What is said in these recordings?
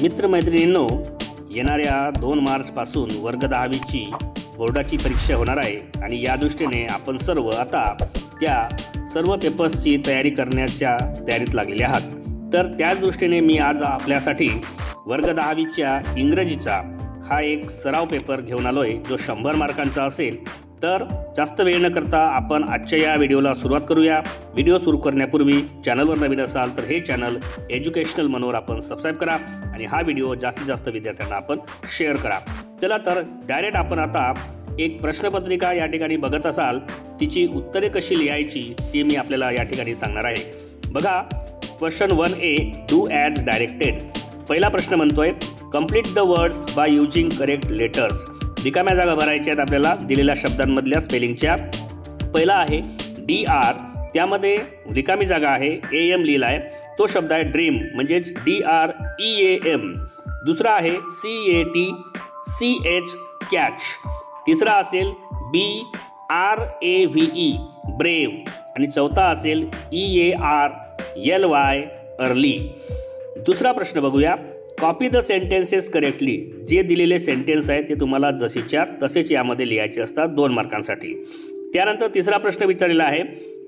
मित्रमैत्रिणींनो, येणाऱ्या 2 मार्चपासून वर्ग 10वीची बोर्डाची परीक्षा होणार आहे आणि या दृष्टीने आपण सर्व आता त्या सर्व पेपर्सची तयारी करण्याच्या तयारीत लागलेले आहात. तर त्याच दृष्टीने मी आज आपल्यासाठी वर्ग 10वीच्या इंग्रजीचा हा एक सराव पेपर घेऊन आलो आहे, जो 100 मार्कांचा असेल. तर जास्त वेळ न करता आपण आजच्या या व्हिडिओला सुरुवात करूया. व्हिडिओ सुरू करण्यापूर्वी चॅनलवर नवीन असाल तर हे चॅनल एज्युकेशनल मनोर आपण सबस्क्राईब करा आणि हा व्हिडिओ जास्तीत जास्त विद्यार्थ्यांना आपण शेअर करा. चला तर डायरेक्ट आपण आता एक प्रश्नपत्रिका या ठिकाणी बघत असाल, तिची उत्तरे कशी लिहायची ती मी आपल्याला या ठिकाणी सांगणार आहे. बघा, question 1A, do as directed. पहिला प्रश्न म्हणतोय complete the words by using correct letters. रिकाम्या जागा भरायच्या आहेत आपल्याला दिलेल्या शब्दांमधल्या स्पेलिंगच्या. पहिला आहे DR, त्यामध्ये रिकामी जागा आहे AM लिहिला आहे, तो शब्द आहे ड्रीम म्हणजेच DREAM. दुसरा आहे CATCH कॅच. तिसरा असेल BRAVE ब्रेव आणि चौथा असेल EARLY अर्ली. दुसरा प्रश्न बघूया, कॉपी द सेंटेन्सेस करेक्टली. जे दिलेले सेंटेन्स आहेत ते तुम्हाला जशीच्या तसेच यामध्ये लिहायचे असतात 2 मार्कांसाठी. त्यानंतर तिसरा प्रश्न विचारलेला आहे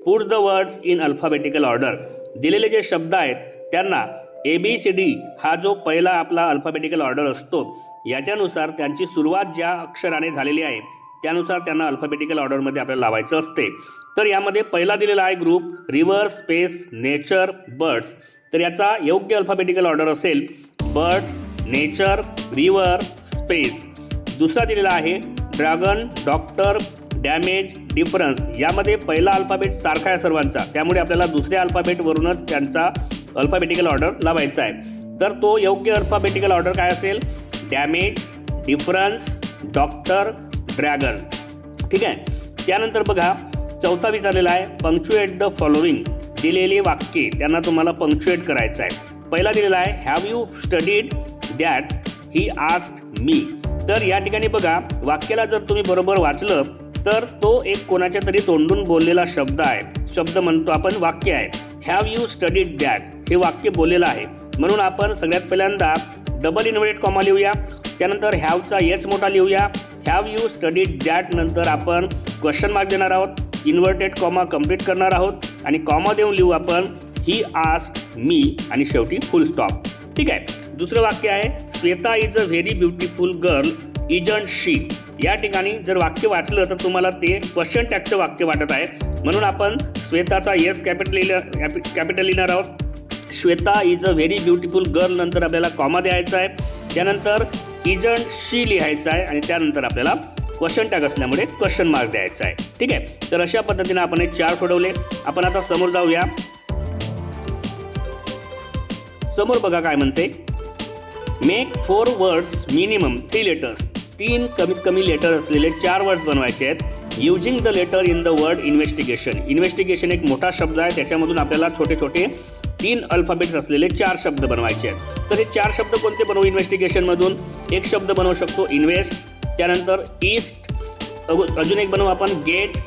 put the words in alphabetical order. दिलेले जे शब्द आहेत त्यांना ABCD हा जो पहिला आपला अल्फाबेटिकल ऑर्डर असतो याच्यानुसार त्यांची सुरुवात ज्या अक्षराने झालेली आहे त्यानुसार त्यांना अल्फाबेटिकल ऑर्डरमध्ये आपल्याला लावायचं असते. तर यामध्ये पहिला दिलेला आहे group river space nature birds. तर याचा योग्य अल्फाबेटिकल ऑर्डर असेल बर्ड्स, नेचर, रिव्हर, स्पेस. दुसरा दिलेला आहे ड्रॅगन, डॉक्टर, डॅमेज, डिफरन्स. यामध्ये पहिला अल्फाबेट सारखा आहे सर्वांचा, त्यामुळे आपल्याला दुसऱ्या अल्फाबेटवरूनच त्यांचा अल्फाबेटिकल ऑर्डर लावायचा आहे. तर तो योग्य अल्फाबेटिकल ऑर्डर काय असेल? Damage, difference, doctor, dragon. ठीक आहे. त्यानंतर बघा चौथा विचारलेला आहे पंक्च्युएट द फॉलोइंग. दिलेली वाक्ये त्यांना तुम्हाला पंक्च्युएट करायचं आहे. पहिला दिलेला आहे have you studied that he asked me. तर या ठिकाणी बघा वाक्याला जर तुम्ही बरोबर वाचलं तर तो एक कोणाच्या तरी तोंडून बोललेला शब्द आहे. शब्द म्हणतो आपण वाक्य आहे. हॅव यू स्टडीड दॅट हे वाक्य बोललेलं आहे, म्हणून आपण सगळ्यात पहिल्यांदा डबल इन्व्हर्टेड कॉमा लिहूया. त्यानंतर हॅवचा एच मोठा लिहूया. हॅव यू स्टडीड दॅट नंतर आपण क्वेश्चन मार्क देणार आहोत, इन्व्हर्टेड कॉमा कंप्लीट करणार आहोत आणि कॉमा देऊन लिहू आपण ही आस्क्ड मी आणि शेवटी फुल स्टॉप. ठीक आहे. दुसरं वाक्य आहे Shweta is a very beautiful girl isn't she. या ठिकाणी जर वाक्य वाचलं तर तुम्हाला ते क्वेश्चन टॅगचं वाक्य वाटत आहे, म्हणून आपण श्वेताचा येस कॅपिटल लिहिणार आहोत. Shweta is a very beautiful girl नंतर आपल्याला कॉमा द्यायचा आहे. त्यानंतर इजंट शी लिहायचं आहे आणि त्यानंतर आपल्याला क्वेश्चन टॅग असल्यामुळे क्वेश्चन मार्क द्यायचा आहे. ठीक आहे. तर अशा पद्धतीने आपण हे 4 सोडवले. आपण आता समोर जाऊया. समोर बघा काय म्हणते मेक 4 वर्ड्स मिनिमम 3 लेटर्स. 3 कमीत कमी लेटर असलेले 4 वर्ड्स बनवायचे आहेत using the letter in the word investigation. Investigation एक मोठा शब्द आहे, त्याच्यामधून आपल्याला छोटे छोटे 3 अल्फाबेट्स असलेले 4 शब्द बनवायचे आहेत. तर हे 4 शब्द कोणते बनवू इन्व्हेस्टिगेशनमधून? एक शब्द बनवू शकतो इन्व्हेस्ट, त्यानंतर ईस्ट, अजून एक बनवू आपण गेट,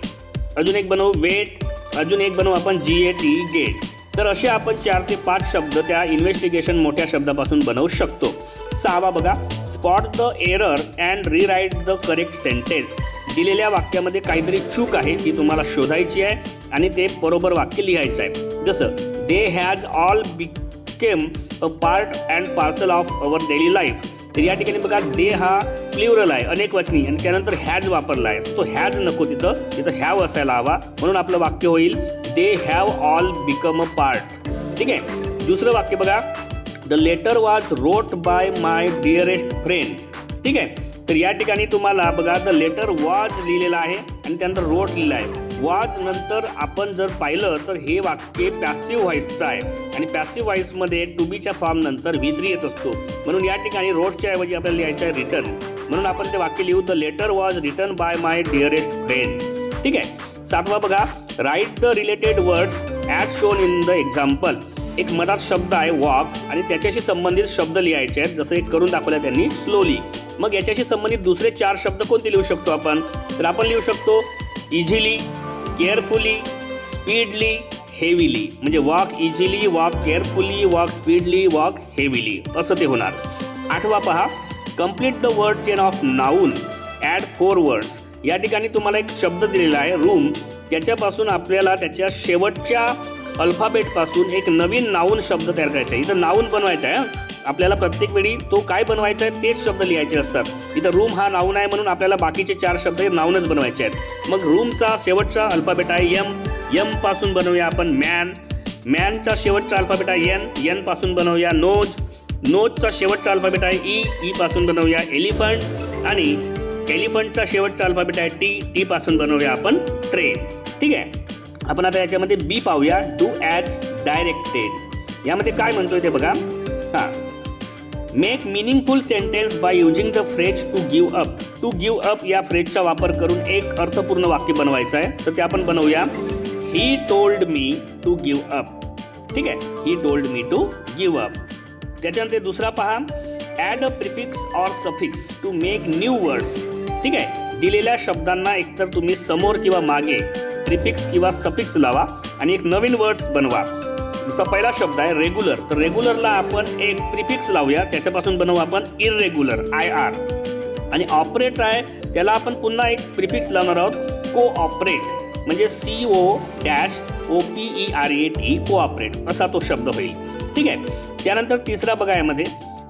अजून एक बनवू वेट, अजून एक बनवू आपण GAT गेट. तर असे आपण 4 ते 5 शब्द त्या इन्व्हेस्टिगेशन मोठ्या शब्दापासून बनवू शकतो. 6वा बघा spot the error and rewrite the correct sentence. दिलेल्या वाक्यामध्ये काहीतरी चूक आहे ती तुम्हाला शोधायची आहे आणि ते बरोबर वाक्य लिहायचं आहे. जसं they has all became a part and parcel of our daily life. तर या ठिकाणी बघा दे हा प्ल्युरल आहे, अनेक वचनी, आणि त्यानंतर हॅज वापरला आहे. तो हॅज नको, तिथं हॅव असायला हवा, म्हणून आपलं वाक्य होईल they have all become a part. ठीक आहे. दुसरं वाक्य बघा the letter was wrote by my dearest friend. ठीक आहे. तर या ठिकाणी तुम्हाला बघा द लेटर वॉज लिहिलेलं आहे आणि त्यानंतर रोट लिहिलं आहे. वॉज नंतर आपण जर पाहिलं तर हे वाक्य पॅसिव्ह व्हॉइसचं आहे आणि पॅसिव्ह व्हॉइसमध्ये टू बीच्या फॉर्म नंतर V3 येत असतो, म्हणून या ठिकाणी रोटच्या ऐवजी आपल्याला लिहायचं आहे रिटर्न, म्हणून आपण ते वाक्य लिहू the letter was return by my dearest friend. ठीक आहे. 7वा बघा write the related words as shown in the example. एक मराठ शब्द आहे वॉक आणि त्याच्याशी संबंधित शब्द लिहायचे आहेत, जसं एक करून दाखवलं त्यांनी स्लोली. मग याच्याशी संबंधित दुसरे 4 शब्द कोणते लिहू शकतो आपण? तर आपण लिहू शकतो इझिली, केअरफुली, स्पीडली, हेविली. म्हणजे walk easily, walk carefully, walk speedily, walk heavily असं ते होणार. 8वा पहा, complete the word chain of noun add 4 words. या ठिकाणी तुम्हाला एक शब्द दिलेला आहे रूम, त्याच्यापासून आपल्याला त्याच्या शेवटच्या अल्फाबेटपासून एक नवीन नाऊन शब्द तयार करायचा आहे. इथं नाऊन बनवायचा आहे. आपल्याला प्रत्येक वेळी तो काय बनवायचा आहे तेच शब्द लिहायचे असतात. इथं रूम हा नाऊन आहे म्हणून आपल्याला बाकीचे 4 शब्द हे नाऊनच बनवायचे आहेत. मग रूमचा शेवटचा अल्फाबेट आहे एम, एम पासून बनवूया आपण मॅन, मॅनचा शेवटचा अल्फाबेट आहे एन, एन पासून बनवूया नोज, नोजचा शेवटचा अल्फाबेट आहे ई, ई पासून बनवूया एलिफंट आणि एलिफंटचा शेवटचा अल्फाबेट आहे टी, टी पासून बनवूया आपण ट्रेन. ठीक आहे. आपण आता याच्यामध्ये बी पाहूया, डू ॲज डायरेक्टेड. यामध्ये काय म्हणतोय ते बघा. हां, make meaningful sentence by using the phrase to give up. To give up या फ्रेजचा वापर करून एक अर्थपूर्ण वाक्य बनवायचं आहे. तर ते आपण बनवूया, he told me to give up. ठीक आहे, he told me to give up. त्याच्यानंतर दुसरा पहा, add a prefix or suffix to make new words. ठीक आहे, दिलेल्या शब्दांना एकतर तुम्ही समोर किंवा मागे प्रिफिक्स किंवा सफिक्स लावा आणि एक नवीन वर्ड्स बनवा. जसा पहिला शब्द आहे रेग्युलर, तर रेग्युलरला आपण एक प्रिफिक्स लावूया, त्याच्यापासून बनवू आपण इररेग्युलर IR. आणि ऑपरेट आहे त्याला आपण पुन्हा एक प्रिफिक्स लावणार आहोत कोऑपरेट, म्हणजे COOPERAT, कोऑपरेट असा तो शब्द होईल. ठीक आहे. त्यानंतर तिसरा बघा, यामध्ये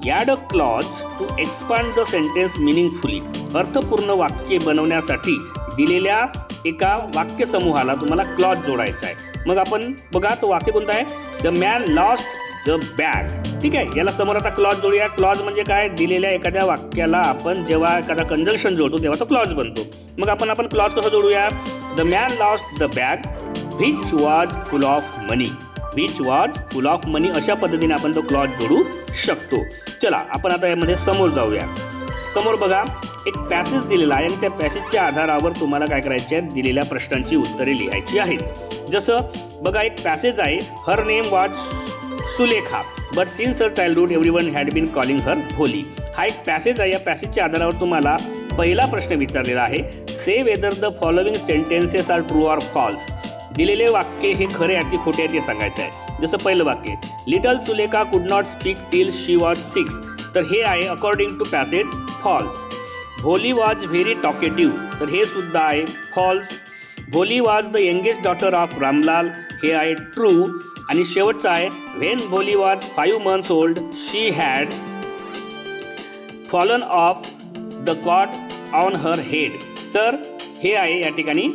add a clause to expand the sentence meaningfully. अर्थपूर्ण वाक्य बनवण्यासाठी दिलेल्या एका वाक्यसमूहाला तुम्हाला क्लॉज जोडायचा आहे. मग आपण बघा तो वाक्य कोणता आहे, the man lost the bag. ठीक आहे, याला समोर आता क्लॉज जोडूया. क्लॉज म्हणजे काय, दिलेल्या एखाद्या वाक्याला आपण जेव्हा एखादा कंजंक्शन जोडतो तेव्हा तो क्लॉज बनतो. मग आपण क्लॉज कसं जोडूया, the man lost the bag which was full of money. Which was full of money अशा पद्धतीने आपण तो क्लॉज जोडू शकतो. चला आपण आता यामध्ये समोर जाऊया. समोर बघा एक पॅसेज दिलेला आहे आणि त्या पॅसेजच्या आधारावर तुम्हाला काय करायचे आहे, दिलेल्या प्रश्नांची उत्तरे लिहायची आहेत. जसं बघा एक पॅसेज आहे, her name was Sulekha but since her childhood everyone had been calling her Bholi. हा एक पॅसेज आहे. या पॅसेजच्या आधारावर तुम्हाला पहिला प्रश्न विचारलेला आहे, say whether the following sentences are true or false. दिलेले वाक्य हे खरे आहेत की खोटे आहेत ते सांगायचे आहे. जसं पहिलं वाक्य, लिटल सुलेखा कुड not speak till she was 6, तर हे आहे अकॉर्डिंग टू पॅसेज फॉल्स. भोली वॉज व्हेरी टॉकेटिव्ह, तर हे सुद्धा आहे फॉल्स. भोली was the youngest daughter of Ramlal, हे आहे ट्रू. आणि शेवटचं आहे, व्हेन भोली was 5 months old she had fallen off the cot on her head, तर हे आहे या ठिकाणी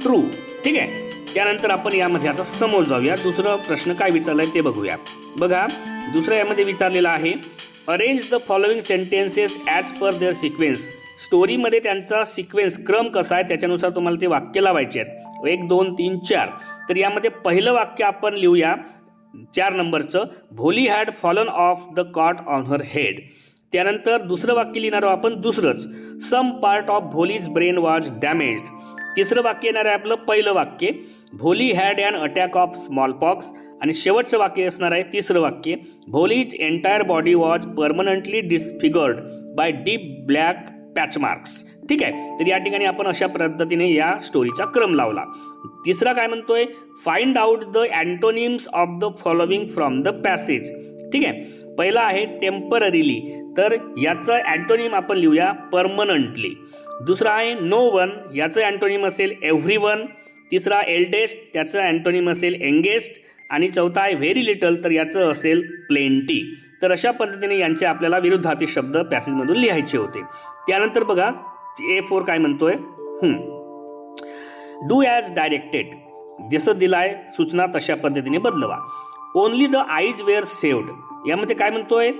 ट्रू. ठीक आहे. त्यानंतर आपण यामध्ये आता समोर जाऊया. दुसरा प्रश्न काय विचारला आहे ते बघूया. बघा दुसरा यामध्ये विचारलेला आहे, arrange the following sentences as per their sequence. स्टोरीमध्ये त्यांचा सिक्वेन्स क्रम कसा आहे त्याच्यानुसार तुम्हाला ते वाक्य लावायचे आहेत. 1 2 3 4. तर यामध्ये पहिलं वाक्य आपण लिहूया 4 नंबरचं, Bholi had fallen off the cot on her head. त्यानंतर दुसरं वाक्य लिहिणार आहोत आपण दुसरंच, some part of Bholi's brain was damaged. तिसरं वाक्य येणार आहे आपलं पहिलं वाक्य, Bholi had an attack of small pox. आणि शेवटचं वाक्य असणार आहे तिसरं वाक्य, Bholi's entire body was permanently disfigured by deep black patch marks. ठीक आहे. तर या ठिकाणी आपण अशा पद्धतीने या स्टोरीचा क्रम लावला. तिसरा काय म्हणतोय, find out the antonyms of the following from the passage. ठीक आहे. पहिला आहे टेम्पररीली, तर याचं अँटोनिम आपण लिहूया परमनंटली. दुसरा आहे नो वन, याचं अँटोनिम असेल एव्हरीवन. तिसरा एल्डेस्ट, त्याचं अँटोनिम असेल यंगेस्ट. आणि चौथा आहे व्हेरी लिटल, तर याचं असेल प्लेंटी. तर अशा पद्धतीने यांचे आपल्याला विरुद्धार्थी शब्द पॅसेजमधून लिहायचे होते. त्यानंतर बघा A4 काय म्हणतोय, डू ॲज डायरेक्टेड. जसं दिलाय सूचना तशा पद्धतीने बदलवा. Only the eyes were saved, यामध्ये काय म्हणतोय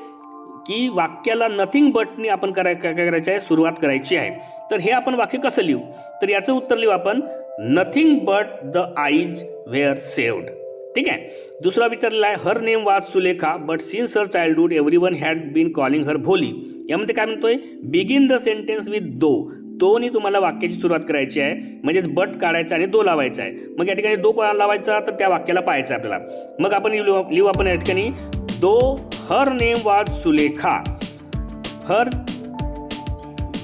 की वाक्याला नथिंग बटनी आपण काय करायचं आहे, सुरुवात करायची आहे. तर हे आपण वाक्य कसं लिहू, तर याचं उत्तर लिहू आपण, nothing but the eyes were saved. ठीक आहे. दुसरा विचारलेला आहे, her name was Sulekha but since her childhood everyone had been calling her Bholi. यामध्ये काय म्हणतोय, begin the sentence with though. दोनी तुम्हाला वाक्याची सुरुवात करायची आहे, म्हणजेच बट काढायचा आणि दो लावायचा आहे. मग या ठिकाणी दो कोणाला लावायचा, तर त्या वाक्याला पाहायचं आपल्याला. मग आपण लिहू आपण या ठिकाणी, though her name was Sulekha,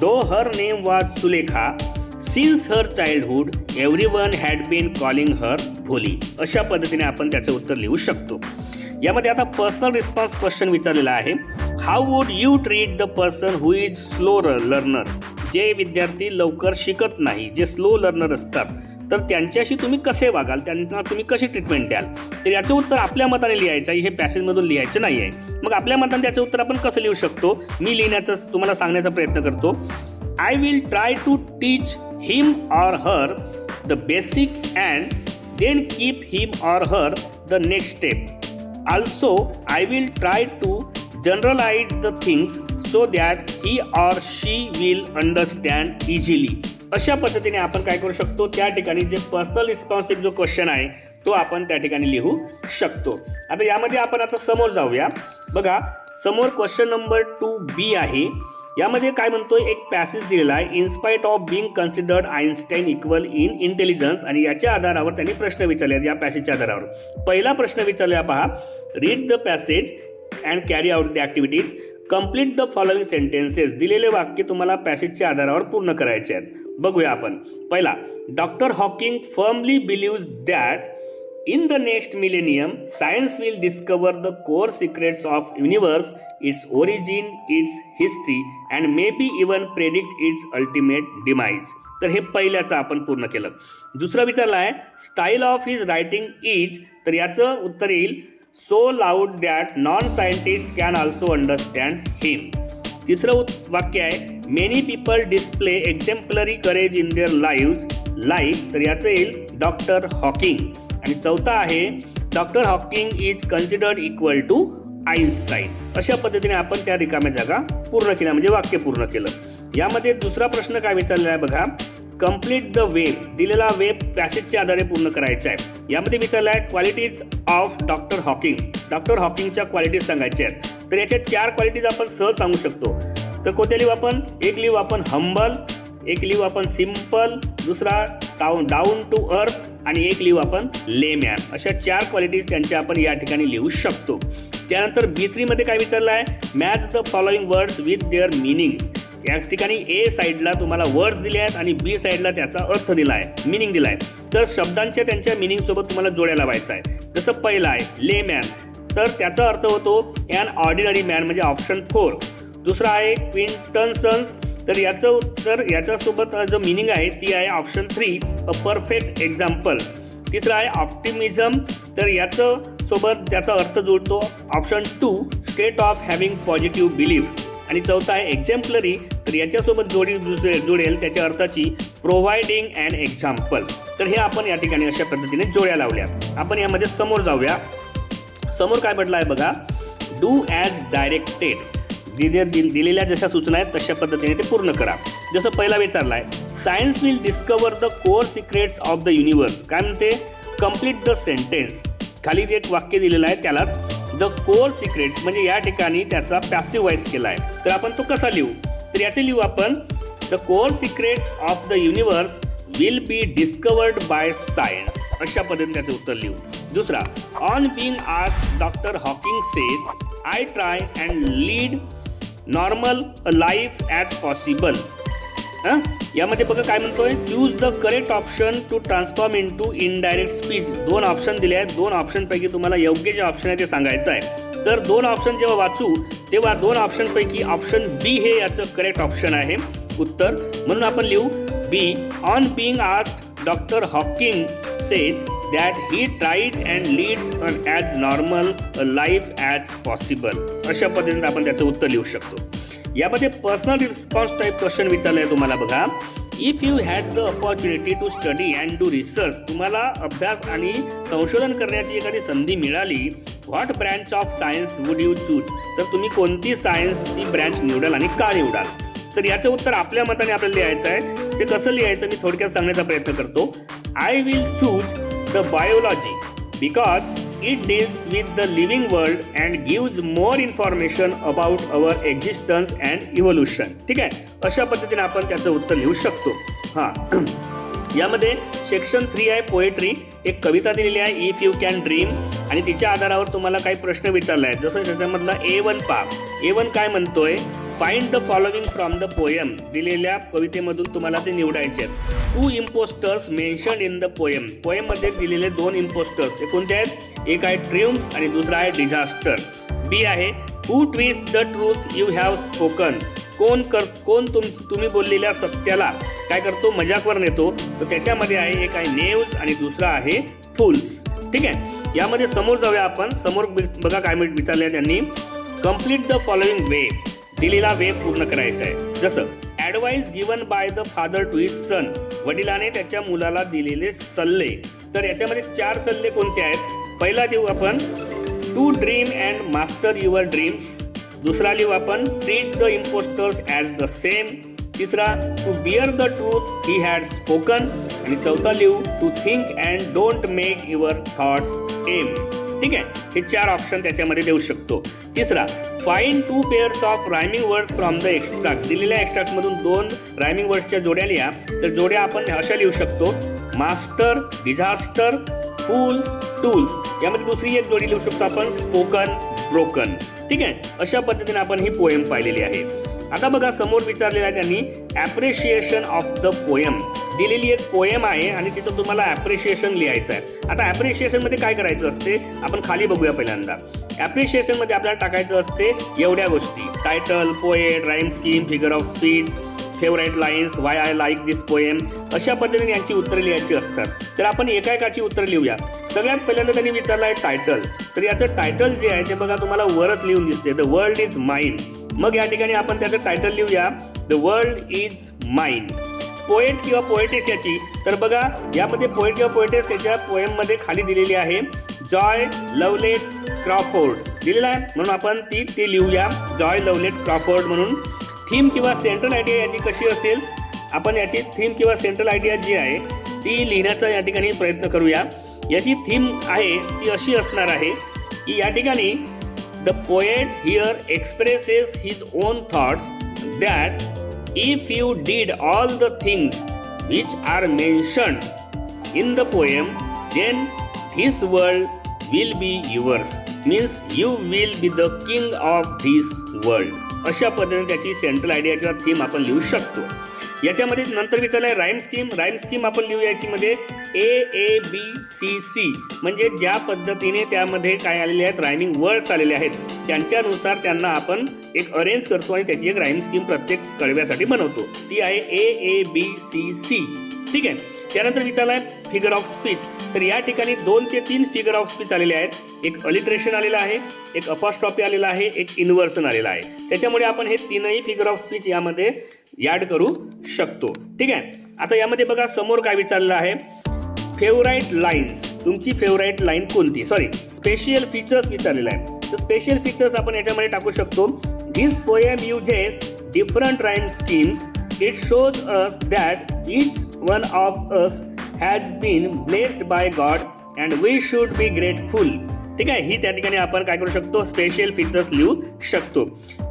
though her name was Sulekha since her childhood everyone had been calling her Bholi. अशा पद्धतीने आपण त्याचं उत्तर लिहू शकतो. यामध्ये आता पर्सनल रिस्पॉन्स क्वेश्चन विचारलेला आहे. How would you treat the person who is slow learner? जे विद्यार्थी लवकर शिकत नाही, जे स्लो लर्नर असतात, तर त्यांच्याशी तुम्ही कसे वागाल, त्यांना तुम्ही कशी ट्रीटमेंट द्याल? तर याचं उत्तर आपल्या मताने लिहायचं आहे, हे पॅसेजमधून लिहायचं नाही आहे. मग आपल्या मताने त्याचं उत्तर आपण कसं लिहू शकतो? मी लिहिण्याचा तुम्हाला सांगण्याचा प्रयत्न करतो. I will try to teach him or her the basic and then keep him or her the next step. Also I will try to generalise the things so that he or she will understand easily. अशा पद्धतीने आपण काय करू शकतो, त्या ठिकाणी जे personal responsive जो क्वेश्चन आहे तो आपण त्या ठिकाणी लिहू शकतो. आता यामध्ये आपण आता समोर जाऊया. बघा, समोर क्वेश्चन नंबर 2B आहे. यामध्ये काय म्हणतोय, एक पॅसेज दिलेला आहे. In spite of being considered Einstein equal in intelligence, आणि याच्या आधारावर त्यांनी प्रश्न विचारले आहेत. या पॅसेजच्या आधारावर पहिला प्रश्न विचारला पहा. Read the passage and carry out the activities. Complete the following sentences. दिलेले वाक्य तुम्हाला पॅसेजच्या आधारावर पूर्ण करायचे आहेत. बघूया आपण. पहिला, doctor Hawking firmly believes that in the next millennium science will discover the core secrets of universe, its origin, its history and maybe even predict its ultimate demise. तर हे पहिल्याचं आपण पूर्ण केलं. दुसरा विचारला आहे, style of his writing is. तर याचं उत्तर येईल so loud that non scientist can also understand him. तिसरं वाक्य आहे, many people display exemplary courage in their life. तर याचं येईल डॉक्टर हॉकिंग. आणि चौथा आहे, doctor Hawking is considered equal to Einstein. अशा पद्धतीने आपण त्या रिकाम्या जागा पूर्ण केल्या, म्हणजे वाक्य पूर्ण केलं. यामध्ये दुसरा प्रश्न काय विचारलेला आहे बघा, कंप्लीट द वेब. दिलेला वेब पॅसेजच्या आधारे पूर्ण करायचा आहे. यामध्ये विचारलं आहे qualities of doctor Hawking. Doctor हॉकिंगच्या क्वालिटीज सांगायच्या आहेत. तर याच्या 4 क्वालिटीज आपण सहज सांगू शकतो. तर कोणत्या लिहू आपण? एक लिहू आपण हंबल, एक लिहू आपण सिम्पल, दुसरा डाऊन टू अर्थ, आणि एक लिहू आपण लेमॅन. अशा 4 क्वालिटीज त्यांच्या आपण या ठिकाणी लिहू शकतो. त्यानंतर B3 मध्ये काय विचारलं आहे, match the following words with their meanings. या ठिकाणी A साईडला तुम्हाला वर्ड्स दिले आहेत आणि B साईडला त्याचा अर्थ दिला आहे, मिनिंग दिला आहे. तर शब्दांच्या त्यांच्या मिनिंग सोबत तुम्हाला जोड्या लावायचा आहे. जसं पहिला आहे लेमॅन, तर त्याचा अर्थ होतो ॲन ऑर्डिनरी मॅन, म्हणजे ऑप्शन 4. दुसरा आहे क्विंटन्सन्स, तर याचं उत्तर याच्यासोबत जो मिनिंग आहे ती आहे ऑप्शन 3, अ परफेक्ट एक्झाम्पल. तिसरं आहे ऑप्टिमिझम, तर याचं सोबत त्याचा अर्थ जुळतो option 2, state of having positive belief. आणि चौथा आहे एक्झॅम्पलरी, तर याच्यासोबत जुळेल त्याच्या अर्थाची प्रोव्हाइडिंग अँड एक्झाम्पल. तर हे आपण या ठिकाणी अशा पद्धतीने जोड्या लावल्या. आपण यामध्ये समोर जाऊया. समोर काय म्हटलं आहे बघा, डू ॲज डायरेक्टेड. दिलेल्या जशा सूचना आहेत तशा पद्धतीने ते पूर्ण करा. जसं पहिला विचारला आहे, science will discover the core secrets of the universe. काय म्हणते, कंप्लीट द सेंटेन्स. खाली जे एक वाक्य दिलेलं आहे त्यालाच द कोर सिक्रेट्स, म्हणजे या ठिकाणी त्याचा पॅसिव्ह वॉइस केला आहे. तर आपण तो कसा लिहू? तर याचे लिहू आपण, the core secrets of the universe will be discovered by science. अशा पद्धतीने त्याचं उत्तर लिहू. दुसरा, on being asked doctor Hawking says I try and lead normal life as possible. यामध्ये बघा काय म्हणतोय, choose the correct option to transform in to indirect speech. 2 option दिले आहेत. 2 ऑप्शनपैकी तुम्हाला योग्य जे ऑप्शन आहे ते सांगायचं आहे. तर 2 ऑप्शन जेव्हा वाचू तेव्हा 2 ऑप्शनपैकी ऑप्शन B हे याचं करेक्ट ऑप्शन आहे उत्तर. म्हणून आपण लिहू B, on being asked doctor Hawking says that he tries and leads as normal life as possible. अशा पद्धतीने आपण त्याचं उत्तर लिहू शकतो. यामध्ये पर्सनल रिस्पॉन्स टाईप क्वेश्चन विचारलं आहे तुम्हाला बघा. If you had the opportunity to study and do research. तुम्हाला अभ्यास आणि संशोधन करण्याची एखादी संधी मिळाली, what branch of science would you choose. तर तुम्ही कोणती सायन्सची ब्रँच निवडाल आणि का निवडाल? तर याचं उत्तर आपल्या मताने आपल्याला लिहायचं आहे. ते कसं लिहायचं मी थोडक्यात सांगण्याचा प्रयत्न करतो. I will choose the biology because it deals with the living world and gives more information about our existence and evolution. ठीक आहे, अशा पद्धतीने आपण त्याचं उत्तर लिहू शकतो. हां, यामध्ये सेक्शन 3 आहे पोएट्री. एक कविता दिलेली आहे इफ यू कॅन ड्रीम, आणि तिच्या आधारावर तुम्हाला काही प्रश्न विचारले आहेत. जसं त्याच्यामधला A1 पहा. A1 काय म्हणतोय, find the following from the poem. दिलेल्या कवितेमधून तुम्हाला ते निवडायचे आहेत. 2 impostors mention in the poem. पोएममध्ये दिलेले 2 इम्पोस्टर्स ते कोणते आहेत? एक आहे ट्रिम्स आणि दुसरा आहे डिझास्टर. B आहे who twist the truth you have spoken, कोण तुम्ही बोललेल्या सत्याला काय करतो, मजाकवर नेतो. तर त्याच्यामध्ये आहे एक आहे नेव्ज आणि दुसरा आहे फूल्स. ठीक आहे, यामध्ये समोर जाऊया आपण. समोर बघा काय विचारले त्यांनी. कम्प्लीट द फॉलोइंग वे, दिलेला वे पूर्ण करायचा आहे. जसं advice given by the father to his son, वडिलाने त्याच्या मुलाला दिलेले सल्ले. तर याच्यामध्ये 4 सल्ले कोणते आहेत? पहिला देऊ आपण to dream and master your dreams. दुसरा लिहू आपण treat the impostors as the same. तिसरा to bear the truth he had spoken. आणि चौथा लिहू to think and don't make your thoughts aim. ठीक आहे, हे 4 ऑप्शन त्याच्यामध्ये देऊ शकतो. तिसरा find 2 pairs of rhyming words from the extract. दिलेल्या एक्स्ट्रॅक्टमधून 2 रायमिंग वर्ड्सच्या जोड्या लिहा. तर जोड्या आपण अशा लिहू शकतो, मास्टर, डिझास्टर, फूल्स, टूल्स. यामध्ये दुसरी एक जोडी लिहू शकतो आपण, स्पोकन, ब्रोकन. ठीक आहे, अशा पद्धतीने आपण ही पोएम पाहिलेली आहे. आता बघा समोर विचारलेलं आहे त्यांनी ॲप्रिशिएशन ऑफ द पोएम. दिलेली एक पोएम आहे आणि तिचं तुम्हाला ॲप्रिशिएशन लिहायचं आहे. आता ॲप्रिशिएशनमध्ये काय करायचं असते आपण खाली बघूया. पहिल्यांदा ॲप्रिशिएशनमध्ये आपल्याला टाकायचं असते एवढ्या गोष्टी, title, poet, rhyme scheme, figure of speech, favourite lines, Y I like this poem. अशा पद्धतीने यांची उत्तरे लिहायची असतात. तर आपण एकाएकाची उत्तरे लिहूया. सगळ्यात पहिल्यांदा त्यांनी विचारलं आहे टायटल. तर याचं टायटल जे आहे ते बघा तुम्हाला वरच लिहून दिसते, द वर्ल्ड इज माइन. मग या ठिकाणी आपण त्याचं टायटल लिहूया, the world is mine. Poet किंवा पोएटेस याची, तर बघा यामध्ये पोएट किंवा पोएटेस त्याच्या पोएममध्ये खाली दिलेली आहे जॉय लवलेट क्रॉफोर्ड दिलेला आहे, म्हणून आपण ती लिहूया, जॉय लवलेट क्रॉफोर्ड म्हणून. थीम किंवा सेंट्रल आयडिया याची कशी असेल, आपण याची थीम किंवा सेंट्रल आयडिया जी आहे ती लिहिण्याचा या ठिकाणी प्रयत्न करूया. याची थीम आहे ती अशी असणार आहे की या ठिकाणी the poet here expresses his own thoughts that if you did all the things which are mentioned in the poem then this world will be yours. Means you will be the king of this world. अशा पद्धतीने त्याची central idea किंवा theme आपण लिहू शकतो. याच्यामध्ये नंतर विचारलं आहे राईम स्कीम. राईम स्कीम आपण लिहूया याच्यामध्ये AABCC, म्हणजे ज्या पद्धतीने त्यामध्ये काय आलेले आहेत, रायमिंग वर्ड्स आलेले आहेत त्यांच्यानुसार त्यांना आपण एक अरेंज करतो आणि त्याची एक राईम स्कीम प्रत्येक कडव्यासाठी बनवतो. ती आहे AABCC. ठीक आहे, त्यानंतर विचारलं आहे फिगर ऑफ स्पीच. तर या ठिकाणी 2 ते 3 फिगर ऑफ स्पीच आलेले आहेत. एक अलिट्रेशन आलेला आहे, एक अपॉस्ट्रॉफी आलेला आहे, एक इन्व्हर्सन आलेला आहे. त्याच्यामुळे आपण हे 3ही फिगर ऑफ स्पीच यामध्ये ॲड करू शकतो. ठीक आहे, आता यामध्ये बघा समोर काय विचारलेलं आहे, फेवराईट लाईन्स. तुमची फेवराईट लाईन कोणती, स्पेशल फीचर्स विचारलेलं आहे. तर स्पेशल फीचर्स आपण याच्यामध्ये टाकू शकतो, this poem uses different rhyme schemes. It shows us that each one of us has been blessed by God and we should be grateful. ठीक आहे, ही त्या ठिकाणी आपण काय करू शकतो, स्पेशल फीचर्स लिहू शकतो.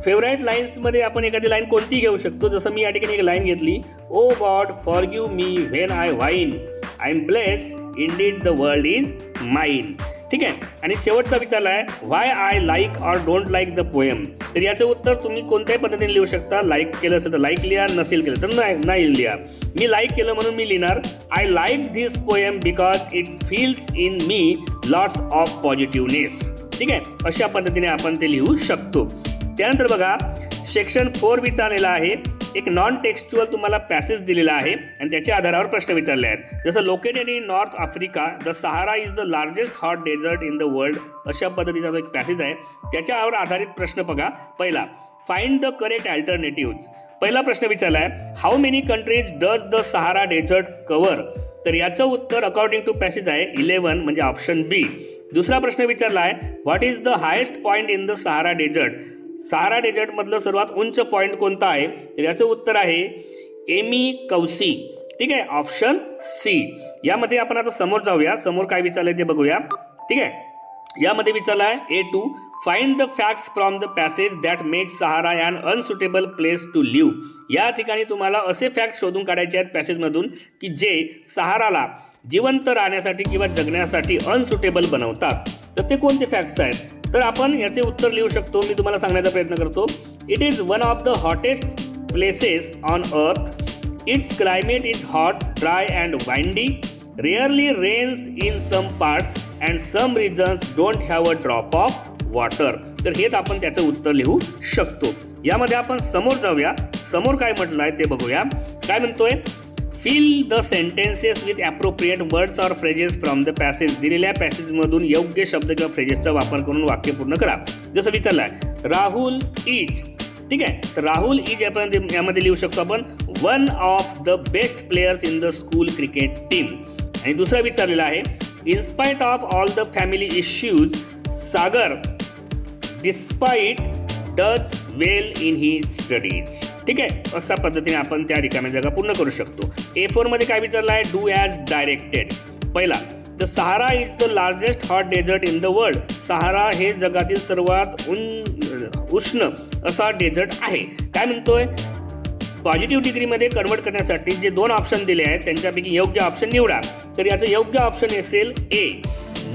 फेवराईट लाईन्समध्ये आपण एखादी लाईन कोणती घेऊ शकतो, जसं मी या ठिकाणी एक लाईन घेतली, O God forgive me when I whine, I am blessed indeed the world is mine. ठीक आहे, आणि शेवटचा विचारला आहे why I like or don't like the poem. तर याचं उत्तर तुम्ही कोणत्याही पद्धतीने लिहू शकता. लाईक केलं असेल तर लाईक लिहा, नसेल केलं तर नाही लिहा. मी लाईक केलं म्हणून मी लिहिणार I like this poem because it feels in me lots of positiveness. ठीक आहे, अशा पद्धतीने आपण ते लिहू शकतो. त्यानंतर बघा सेक्शन 4 विचारलेला आहे. एक नॉन टेक्स्च्युअल तुम्हाला पॅसेज दिलेला आहे आणि त्याच्या आधारावर प्रश्न विचारले आहेत. जसं located in North Africa the Sahara is the largest hot desert in the world. अशा पद्धतीचा जो एक पॅसेज आहे त्याच्यावर आधारित प्रश्न बघा. पहिला फाइंड द करेक्ट अल्टरनेटिव्ह. पहिला प्रश्न विचारला आहे how many countries does the Sahara desert cover. तर याचं उत्तर अकॉर्डिंग टू पॅसेज आहे 11 म्हणजे ऑप्शन बी. दुसरा प्रश्न विचारला आहे what is the highest point in the Sahara desert. Sahara डेझर्टमधलं सर्वात उंच पॉईंट कोणता आहे, तर याचं उत्तर आहे एमी कौसी. ठीक आहे, ऑप्शन सी. यामध्ये आपण आता समोर जाऊया, समोर काय विचारलंय ते बघूया. ठीक आहे, यामध्ये विचारलं आहे A2 find the facts from the passage that make Sahara an unsuitable place to live. या ठिकाणी तुम्हाला असे फॅक्ट शोधून काढायचे आहेत पॅसेजमधून की जे सहाराला जिवंत राहण्यासाठी किंवा जगण्यासाठी अनसुटेबल बनवतात. तर ते कोणते फॅक्ट्स आहेत, तर आपण याचे उत्तर लिहू शकतो. मी तुम्हाला सांगण्याचा प्रयत्न करतो. It is one of the hottest places on earth. Its climate is hot, dry and windy. Rarely rains in some parts and some regions don't have a drop of water. तर हेच आपण त्याचं उत्तर लिहू शकतो. यामध्ये आपण समोर जाऊया. समोर काय म्हटलं आहे ते बघूया. काय म्हणतोय, fill the sentences with appropriate words or phrases from the passage. दिलेल्या पॅसेजमधून योग्य शब्द किंवा फ्रेजेसचा वापर करून वाक्य पूर्ण करा. जसं विचारलं आहे राहुल इज, ठीक आहे, तर राहुल इज आपण यामध्ये लिहू शकतो आपण one of the best players in the school cricket team. आणि दुसरा विचारलेला आहे in spite of all the family issues Sagar despite does well in his studies. ठीक आहे, अशा पद्धतीने आपण त्या रिकाम्या जागा पूर्ण करू शकतो. A4 मध्ये काय विचारलं आहे, डू ॲज डायरेक्टेड. पहिला, the Sahara is the largest hot desert in the world. Sahara हे जगातील सर्वात उष्ण असा डेझर्ट आहे. काय म्हणतोय, पॉझिटिव्ह डिग्रीमध्ये कन्वर्ट करण्यासाठी जे दोन ऑप्शन दिले आहेत त्यांच्यापैकी योग्य ऑप्शन निवडा. तर याचं योग्य ऑप्शन असेल A,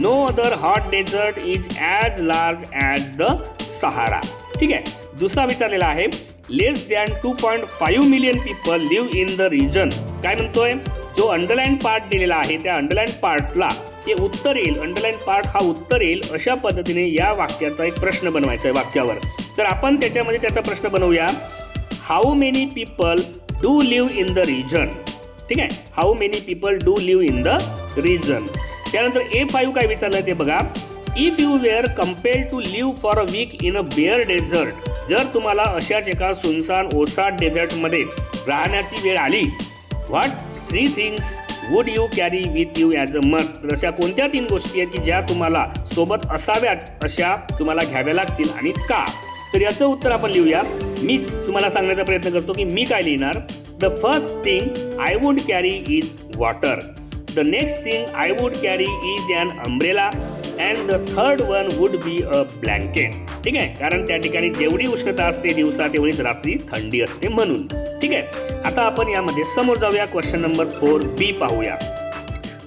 no other hot desert is as large as the Sahara. ठीक आहे, दुसरा विचारलेला आहे less than 2.5 million people live in the region. काय म्हणतोय, जो अंडरलाईन पार्ट दिलेला आहे त्या अंडरलाईन पार्टला ते उत्तर येईल, अंडरलाईन पार्ट हा उत्तर येईल अशा पद्धतीने या वाक्याचा एक प्रश्न बनवायचा आहे वाक्यावर. तर आपण त्याच्यामध्ये त्याचा प्रश्न बनवूया, how many people do live in the region. ठीक आहे, how many people do live in the region. त्यानंतर A5 काय विचारलं ते बघा, if you were compelled to live for a week in a bare desert. जर तुम्हाला अशाच एका सुनसान ओसाड डेझर्टमध्ये राहण्याची वेळ आली, what 3 things would you carry with you as a must. तर अशा कोणत्या 3 गोष्टी आहेत की ज्या तुम्हाला सोबत असाव्याच अशा तुम्हाला घ्याव्या लागतील आणि का. तर याचं उत्तर आपण लिहूया. मी तुम्हाला सांगण्याचा प्रयत्न करतो की मी काय लिहिणार. The first thing I would carry is water. The next thing I would carry is an umbrella and the third one would be a blanket. ठीक आहे, कारण त्या ठिकाणी जेवढी उष्णता असते दिवसा तेवढीच रात्री थंडी असते म्हणून. ठीक आहे, आता आपण यामध्ये समोर जाऊया. क्वेश्चन नंबर 4B पाहूया.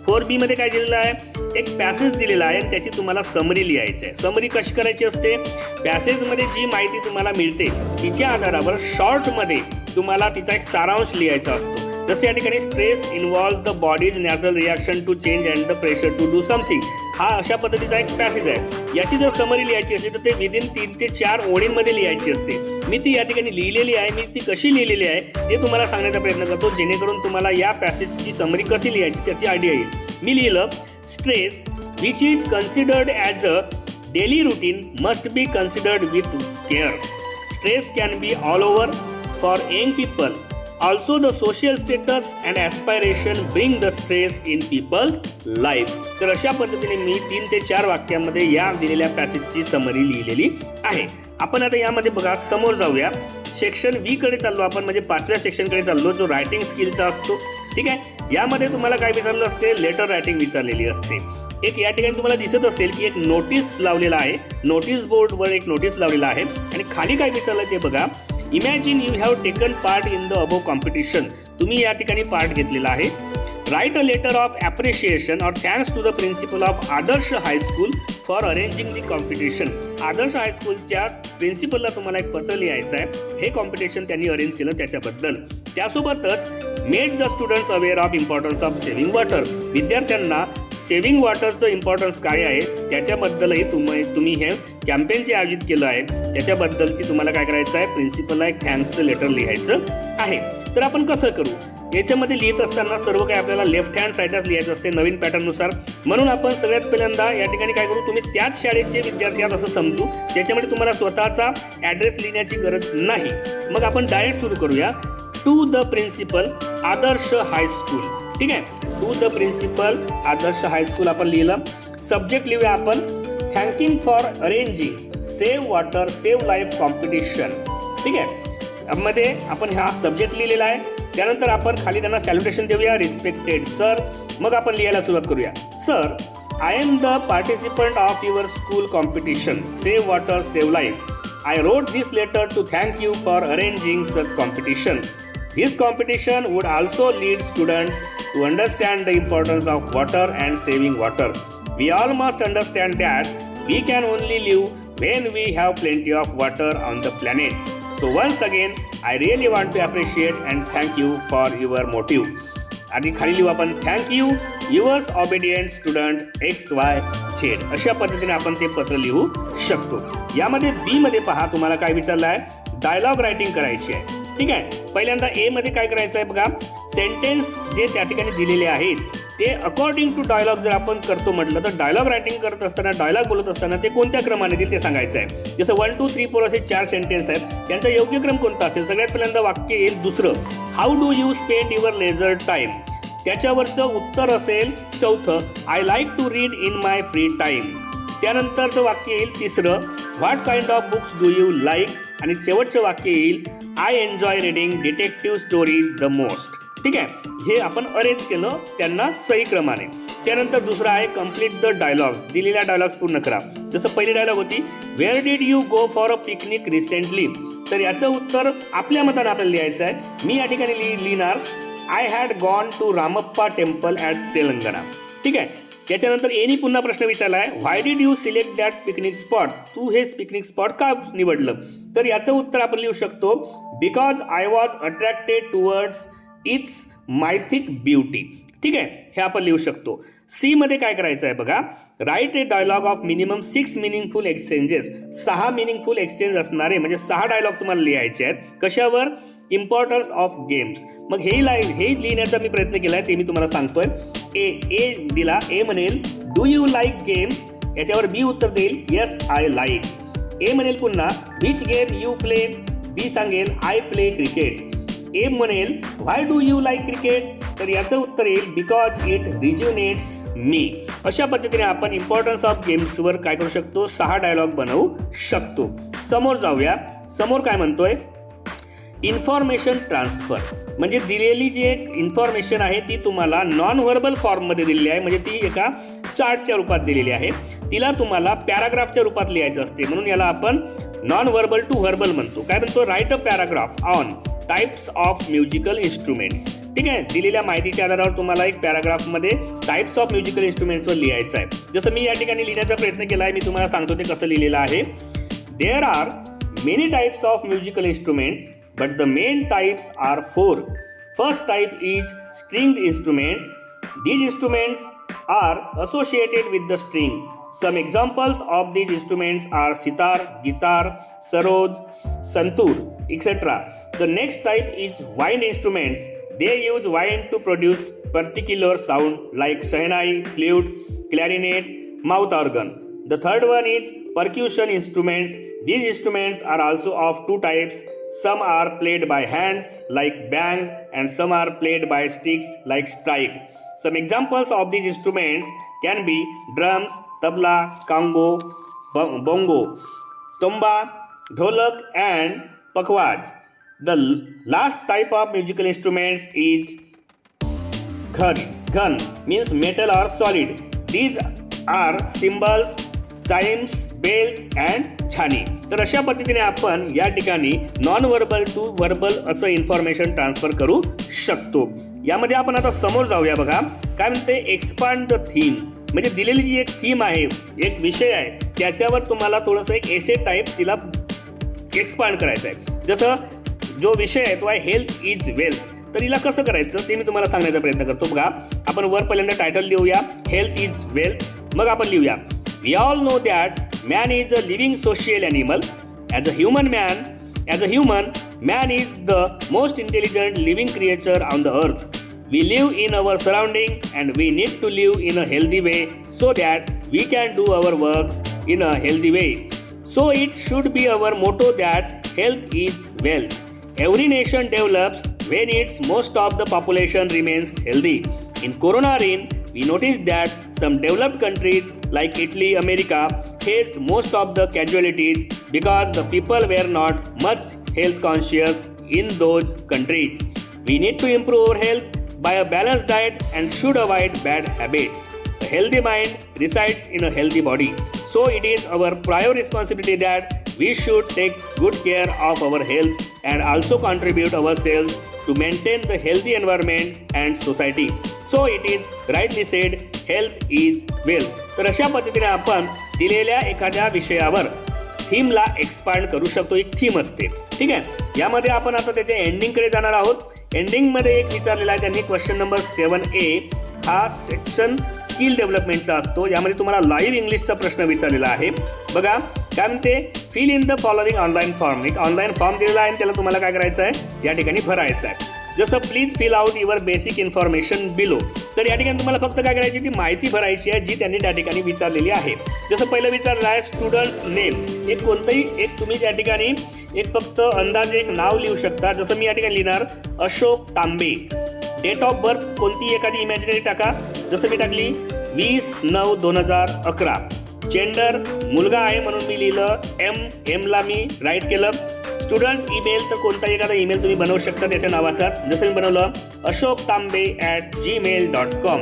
4B मध्ये काय दिलेलं आहे, एक पॅसेज दिलेला आहे आणि त्याची तुम्हाला समरी लिहायची आहे. समरी कशी करायची असते, पॅसेजमध्ये जी माहिती तुम्हाला मिळते तिच्या आधारावर शॉर्टमध्ये तुम्हाला तिचा एक सारांश लिहायचा असतो. जसे या ठिकाणी stress involve the body's natural reaction to change and the pressure to do something. हा अशा पद्धतीचा एक पॅसेज आहे. याची जर समरी लिहायची असते तर ते विदिन 3 ते 4 ओळींमध्ये लिहायची असते. मी ती या ठिकाणी लिहिलेली आहे. मी ती कशी लिहिलेली आहे ते तुम्हाला सांगण्याचा प्रयत्न करतो जेणेकरून तुम्हाला या पॅसेजची समरी कशी लिहायची त्याची आयडिया येईल. मी लिहिलं, stress which is considered as a daily routine must be considered with care. Stress can be all over for young people. Also the social status and aspiration bring the stress in people's life. तर अशा पद्धतीने मी 3 ते 4 वाक्यांमध्ये या दिलेल्या पॅसेजची summary लिहिलेली आहे. आपण आता यामध्ये बघा समोर जाऊया. सेक्शन बी कडे चाललो आपण, म्हणजे 5व्या सेक्शनकडे चाललो जो रायटिंग स्किलचा असतो. ठीक आहे, यामध्ये तुम्हाला काय विचारलं असते, लेटर रायटिंग विचारलेली असते. एक या ठिकाणी तुम्हाला दिसत असेल की एक नोटीस लावलेला आहे. नोटीस बोर्डवर एक नोटीस लावलेला आहे आणि खाली काय विचारलं ते बघा, imagine you have taken part in the above competition. तुम्ही या ठिकाणी पार्ट घेतलेला आहे. Write a letter of appreciation और thanks to the principal of Adarsh high school for arranging the competition. Adarsh हायस्कूलच्या प्रिन्सिपलला तुम्हाला एक पत्र लिहायचं आहे, हे कॉम्पिटिशन त्यांनी अरेंज केलं त्याच्याबद्दल. त्यासोबतच made the students aware of importance of saving water. विद्यार्थ्यांना सेव्हिंग वॉटरचं इम्पॉर्टन्स काय आहे त्याच्याबद्दलही तुम्ही हे कॅम्पेनचे आयोजित केलं आहे. त्याच्याबद्दलची तुम्हाला काय करायचं आहे, प्रिन्सिपलला एक थँक्सचं लेटर लिहायचं आहे. तर आपण कसं करू, याच्यामध्ये लिहित असताना सर्व काही आपल्याला लेफ्ट हँड साईडलाच लिहायचं असते नवीन पॅटर्ननुसार. म्हणून आपण सगळ्यात पहिल्यांदा या ठिकाणी काय करू, तुम्ही त्याच शाळेचे विद्यार्थी आहात असं समजू. त्याच्यामध्ये तुम्हाला स्वतःचा ॲड्रेस लिहिण्याची गरज नाही. मग आपण डायरेक्ट सुरू करूया. To the principal Adarsh high school. ठीक आहे, to the principal Adarsh high school आपण लिहिलं. सब्जेक्ट लिहूया आपण, thanking for arranging save water save life competition. ठीक आहे, यामध्ये आपण हा सब्जेक्ट लिहिलेला आहे. त्यानंतर आपण खाली त्यांना सॅल्युटेशन देऊया, रिस्पेक्टेड सर. मग आपण लिहायला सुरुवात करूया. Sir, I am the participant of your school competition save water save life. I wrote this letter to thank you for arranging such competition. This competition would also lead students to understand the importance of water and saving water. We all must understand that we can only live when we have plenty of water on the planet. So once again, I really want to appreciate and thank you for your motive. आणि खाली लिहू आपण thank you yours obedient student XYZ. अशा पद्धतीने आपण ते पत्र लिहू शकतो. यामध्ये बी मध्ये पहा तुम्हाला काय विचारलं आहे, डायलॉग रायटिंग करायची आहे. ठीक आहे, पहिल्यांदा ए मध्ये काय करायचं आहे बघा, सेंटेन्स जे त्या ठिकाणी दिलेले आहेत ते अकॉर्डिंग टू डायलॉग जर आपण करतो म्हटलं तर डायलॉग रायटिंग करत असताना, डायलॉग बोलत असताना ते कोणत्या क्रमाने देईल ते सांगायचं आहे. जसं 1 2 3 4 असे 4 सेंटेन्स आहेत, त्यांचा योग्य क्रम कोणता असेल. सगळ्यात पहिल्यांदा वाक्य येईल दुसरं, how do you spend your leisure time. त्याच्यावरचं उत्तर असेल चौथं, I like to read in my free time. त्यानंतरचं वाक्य येईल तिसरं, what kind of books do you like. आणि शेवटचं वाक्य येईल, I enjoy reading detective stories the most. ठीक आहे, हे आपण अरेंज केलं त्यांना सही क्रमाने. त्यानंतर दुसरं आहे कम्प्लीट द डायलॉग्स. दिलेल्या डायलॉग्स पूर्ण करा. जसं पहिली डायलॉग होती, where did you go for a picnic recently. तर याचं उत्तर आपल्या मतानं आपल्याला लिहायचं आहे. मी या ठिकाणी लिहिणार, I had gone to Ramappa temple at Telangana. ठीक आहे, त्याच्यानंतर एनी पुन्हा प्रश्न विचारला आहे, why did you select that picnic spot. तू हे पिकनिक स्पॉट का निवडलं. तर याचं उत्तर आपण लिहू शकतो, because I was attracted towards its mythic beauty. ठीक आहे, हे आपण लिहू शकतो. सी मध्ये काय करायचं आहे बघा, write a dialogue of minimum 6 meaningful exchanges. 6 meaningful exchange असणारे म्हणजे 6 डायलॉग तुम्हाला लिहायचे आहेत. कशावर, इम्पॉर्टन्स ऑफ गेम्स. मग हे लिहिण्याचा मी प्रयत्न केला आहे, ते मी तुम्हाला सांगतोय. ए दिला, ए म्हणेल डू यू लाईक गेम्स. याच्यावर बी उत्तर देईल येस आय लाईक. ए म्हणेल पुन्हा विच गेम यू प्ले. बी सांगेल आय प्ले क्रिकेट. ए म्हणेल व्हाय डू यू लाईक क्रिकेट. तर याचं उत्तर येईल बिकॉज इट रिज्युनेट्स मी. अशा पद्धतीने आपण इम्पॉर्टन्स ऑफ गेम्सवर काय करू शकतो, 6 डायलॉग बनवू शकतो. समोर जाऊया. समोर काय म्हणतोय, इन्फॉर्मेशन ट्रान्सफर. म्हणजे दिलेली जी एक इन्फॉर्मेशन आहे ती तुम्हाला नॉन व्हर्बल फॉर्ममध्ये दिलेली आहे. म्हणजे ती एका चार्टच्या रूपात दिलेली आहे. तिला तुम्हाला पॅराग्राफच्या रूपात लिहायचं असते, म्हणून याला आपण नॉन व्हर्बल टू व्हर्बल म्हणतो. काय म्हणतो, right a paragraph on types of musical instruments. ठीक आहे, दिलेल्या माहितीच्या आधारावर तुम्हाला एक पॅराग्राफमध्ये टाइप्स ऑफ म्युझिकल इन्स्ट्रुमेंट्सवर लिहायचं आहे. जसं मी या ठिकाणी लिहिण्याचा प्रयत्न केला आहे, मी तुम्हाला सांगतो ते कसं लिहिलेलं आहे. There are many types of musical instruments but the main types are 4. First type is stringed instruments. These instruments are associated with the string. Some examples of these instruments are sitar, guitar, sarod, santur, etc. The next type is wind instruments. They use wind to produce particular sound like shehnai, flute, clarinet, mouth organ. The third one is percussion instruments. These instruments are also of 2 types. Some are played by hands like bang and some are played by sticks like strike. Some examples of these instruments can be drums, tabla, congo, bongo, tumba, dholak and pakhwaz. The last type of musical instruments is ghun. Ghun means metal or solid. These are cymbals, chimes, bells and छानी. तर अशा पद्धतीने आपण या ठिकाणी non verbal to verbal असं information transfer करू शकतो. यामध्ये आपण आता समोर जाऊया. बघा काय म्हणते, एक्सपांड द थीम. म्हणजे दिलेली जी एक थीम आहे, एक विषय आहे, त्याच्यावर तुम्हाला थोडंसं एक एसे टाईप तिला एक्सपांड करायचं आहे. जसं जो विषय आहे तो आहे हेल्थ इज वेल्थ. तर हिला कसं करायचं ते मी तुम्हाला सांगण्याचा प्रयत्न करतो. बघा आपण वर पहिल्यांदा टायटल लिहूया, हेल्थ इज वेल्थ. मग आपण लिहूया, we all know that man is a living social animal. As a human, man is the most intelligent living creature on the earth. We live in our surrounding and we need to live in a healthy way so that we can do our works in a healthy way. So it should be our motto that health is wealth. Every nation develops when its most of the population remains healthy. In Corona reign, we noticed that some developed countries like Italy, America faced most of the casualties because the people were not much health conscious in those countries. We need to improve our health by a balanced diet and should avoid bad habits. A healthy mind resides in a healthy body. So it is our prior responsibility that we should take good care of our health and also contribute ourselves to maintain the healthy environment and society. So it is rightly said, health is wealth. तर अशा पद्धतीने आपण दिलेल्या एखाद्या विषयावर थीमला expand करू शकतो. एक थीम असते. ठीक आहे, यामध्ये आपण आता त्याच्या एंडिंगकडे जाणार आहोत. एंडिंगमध्ये एक विचारलेला आहे त्यांनी क्वेश्चन नंबर 7A हा सेक्शन स्किल डेव्हलपमेंटचा असतो. यामध्ये तुम्हाला लाईव्ह इंग्लिशचा प्रश्न विचारलेला आहे. बघा काय म्हणते, fill in the following online form. एक ऑनलाईन फॉर्म दिलेला आहे आणि त्याला तुम्हाला काय करायचं आहे या ठिकाणी भरायचं आहे. जसं please fill out your basic information below. तर या ठिकाणी तुम्हाला फक्त काय करायची ती माहिती भरायची आहे जी त्यांनी त्या ठिकाणी विचारलेली आहे. जसं पहिलं विचारलं आहे स्टुडंट नेम. एक कोणतंही एक तुम्ही त्या ठिकाणी एक फक्त अंदाजे एक नाव लिहू शकता. जसं मी या ठिकाणी लिहिणार अशोक तांबे. डेट ऑफ बर्थ कोणती एखादी इमॅजिनरी टाका. जसं मी टाकली 20/9/2011. जेंडर मुलगा आहे म्हणून मी लिहिलं एमला मी राईट केलं. स्टुडंट्स ईमेल तर कोणता एखादा ईमेल तुम्ही बनवू शकता त्याच्या नावाचाच. जसं मी बनवलं ashoktambe@gmail.com.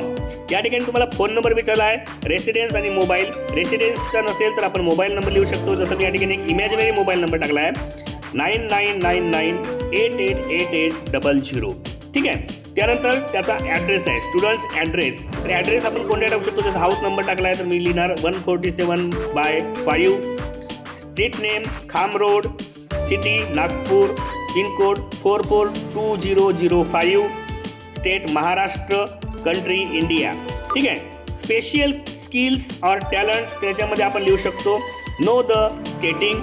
या ठिकाणी तुम्हाला फोन नंबर विचारला आहे. रेसिडेन्स आणि मोबाईल. रेसिडेन्सचा नसेल तर आपण मोबाईल नंबर लिहू शकतो. जसं मी या ठिकाणी एक इमॅजिनरी मोबाईल नंबर टाकला आहे 9999888800. ठीक आहे. त्यानंतर त्याचा ॲड्रेस आहे स्टुडंट्स ॲड्रेस. तर ॲड्रेस आपण कोणत्या टाकू शकतो. जसं हाऊस नंबर टाकला आहे तर मी लिहिणार 147/5. Street name Kham road. City Nagpur. Pin code 442005. State Maharashtra. Country India. ठीक आहे. स्पेशल स्किल्स और टॅलेंट्स त्याच्यामध्ये आपण लिहू शकतो know the skating.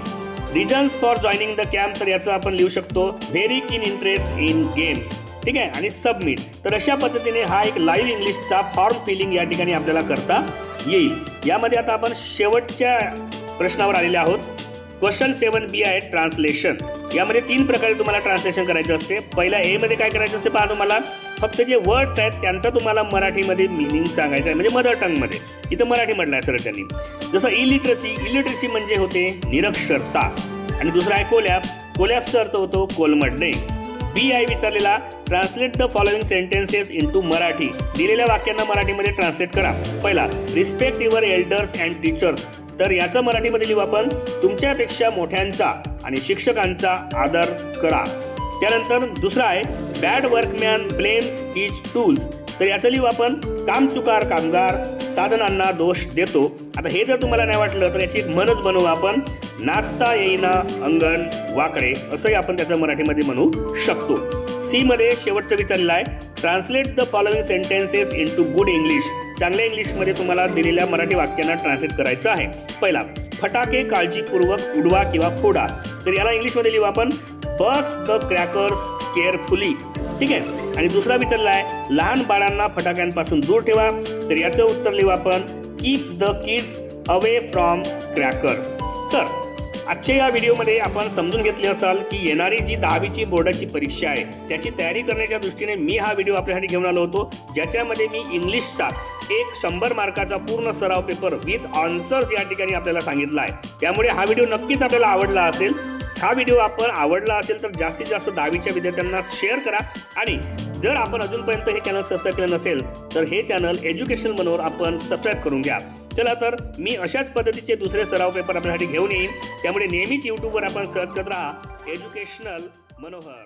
Reasons for joining the camp तर याचं आपण लिहू शकतो very keen interest in games. ठीक आहे. आणि सबमिट. तर अशा पद्धतीने हा एक लाईव्ह इंग्लिशचा फॉर्म फिलिंग या ठिकाणी आपल्याला करता येईल. यामध्ये आता आपण शेवटच्या प्रश्नावर आलेले आहोत. क्वेश्चन 7B आहे ट्रान्सलेशन. यामध्ये 3 प्रकारे तुम्हाला ट्रान्सलेशन करायचं असते. पहिल्या ए मध्ये काय करायचं असते पहा, तुम्हाला फक्त जे वर्ड्स आहेत त्यांचा तुम्हाला मराठीमध्ये मिनिंग सांगायचं आहे, म्हणजे मदर टंगमध्ये. इथं मराठी म्हटलं आहे सर त्यांनी. जसं इलिटरसी म्हणजे होते निरक्षरता. आणि दुसरा आहे कोलॅप्सचा अर्थ होतो कोलमडणे. बी आहे विचारलेला translate the following sentences into Marathi. दिलेल्या वाक्यांना मराठीमध्ये ट्रान्सलेट करा. पहिला respect your elders and teachers. तर याचं मराठीमध्ये लिहू आपण तुमच्यापेक्षा मोठ्यांचा आणि शिक्षकांचा आदर करा. त्यानंतर दुसरा आहे bad workman blames his tools. तर याचं लिहू आपण कामचुकार कामगार साधनांना दोष देतो. आता हे जर तुम्हाला नाही वाटलं तर याची म्हणच बनवू आपण नाचता येईना अंगण वाकडे. असंही आपण त्याचं मराठीमध्ये म्हणू शकतो. सी मध्ये शेवटचं विचारलेलं आहे translate the following sentences into good English. चांगल्या इंग्लिशमध्ये तुम्हाला दिलेल्या मराठी वाक्यांना ट्रान्सलेट करायचं आहे. पहिला फटाके काळजीपूर्वक उडवा किंवा फोडा. तर याला इंग्लिशमध्ये लिहू आपण बस्ट द क्रॅकर्स केअरफुली. ठीक आहे. आणि दुसरा विचारला आहे लहान बाळांना फटाक्यांपासून दूर ठेवा. तर याचं उत्तर लिहू आपण keep the kids away from crackers. तर आजच्या या व्हिडिओमध्ये आपण समजून घेतले असाल की येणारी जी 10वीची बोर्डाची परीक्षा आहे त्याची तयारी करण्याच्या दृष्टीने मी हा व्हिडिओ आपल्यासाठी घेऊन आलो होतो, ज्याच्यामध्ये मी इंग्लिशचा एक 100 मार्काचा पूर्ण सराव पेपर विथ आन्सर्स या ठिकाणी आपल्याला सांगितला आहे. त्यामुळे हा व्हिडिओ नक्कीच आपल्याला आवडला असेल. हा व्हिडिओ आपण आवडला असेल तर जास्तीत जास्त 10वीच्या विद्यार्थ्यांना शेअर करा. आणि जर आपण अजूनपर्यंत हे चॅनल सबस्क्राईब केलं नसेल तर हे चॅनल एज्युकेशनल मनोहर आपण सबस्क्राईब करून घ्या. चला तर मी अशाच पद्धतीचे दुसरे सराव पेपर आपल्यासाठी घेऊन येईन. त्यामुळे नेहमीच यूट्यूबवर आपण सर्च करत राहा एज्युकेशनल मनोहर.